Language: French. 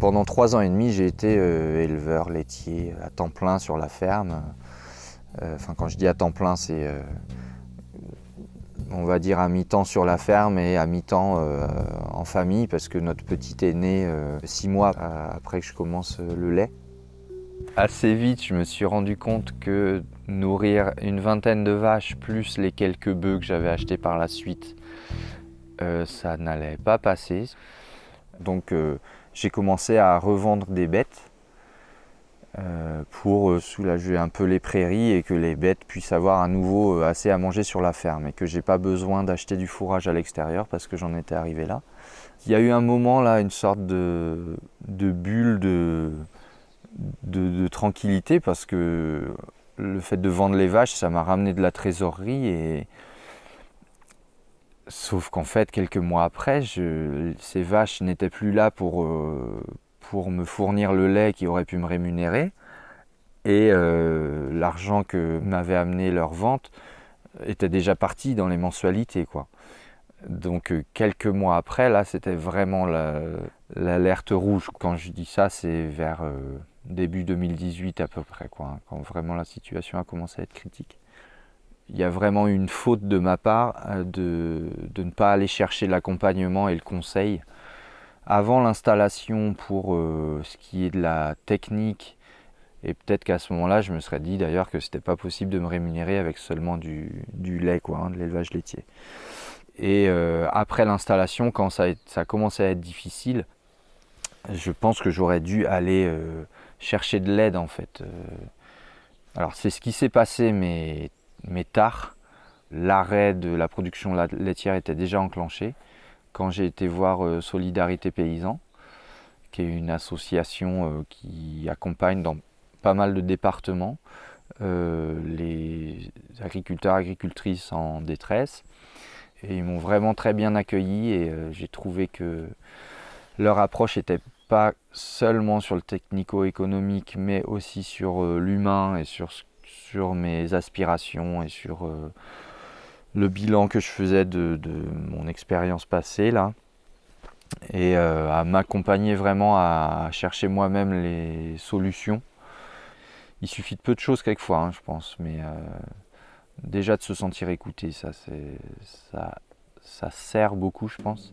Pendant 3 ans et demi, j'ai été éleveur laitier à temps plein sur la ferme. Quand je dis à temps plein, c'est on va dire à mi-temps sur la ferme et à mi-temps en famille, parce que notre petite est née 6 mois après que je commence le lait. Assez vite, je me suis rendu compte que nourrir une vingtaine de vaches plus les quelques bœufs que j'avais achetés par la suite, ça n'allait pas passer. Donc j'ai commencé à revendre des bêtes pour soulager un peu les prairies et que les bêtes puissent avoir à nouveau assez à manger sur la ferme et que j'ai pas besoin d'acheter du fourrage à l'extérieur parce que j'en étais arrivé là. Il y a eu un moment là, une sorte de bulle de tranquillité, parce que le fait de vendre les vaches, ça m'a ramené de la trésorerie. Sauf qu'en fait, quelques mois après, ces vaches n'étaient plus là pour me fournir le lait qui aurait pu me rémunérer. Et l'argent que m'avait amené leur vente était déjà parti dans les mensualités, quoi. Donc quelques mois après, là, c'était vraiment l'alerte rouge. Quand je dis ça, c'est vers début 2018 à peu près, quoi, hein, quand vraiment la situation a commencé à être critique. Il y a vraiment eu une faute de ma part de ne pas aller chercher l'accompagnement et le conseil avant l'installation pour ce qui est de la technique. Et peut-être qu'à ce moment-là, je me serais dit d'ailleurs que c'était pas possible de me rémunérer avec seulement du lait, quoi, hein, de l'élevage laitier. Et après l'installation, quand ça a commencé à être difficile, je pense que j'aurais dû aller chercher de l'aide, en fait. Alors c'est ce qui s'est passé, mais tard. L'arrêt de la production laitière était déjà enclenché quand j'ai été voir Solidarité Paysans, qui est une association qui accompagne dans pas mal de départements les agriculteurs, agricultrices en détresse. Et ils m'ont vraiment très bien accueilli et j'ai trouvé que leur approche n'était pas seulement sur le technico-économique, mais aussi sur l'humain et sur mes aspirations et sur le bilan que je faisais de mon expérience passée là. Et à m'accompagner vraiment à chercher moi-même les solutions. Il suffit de peu de choses quelquefois, hein, je pense, mais déjà de se sentir écouté, ça sert beaucoup, je pense.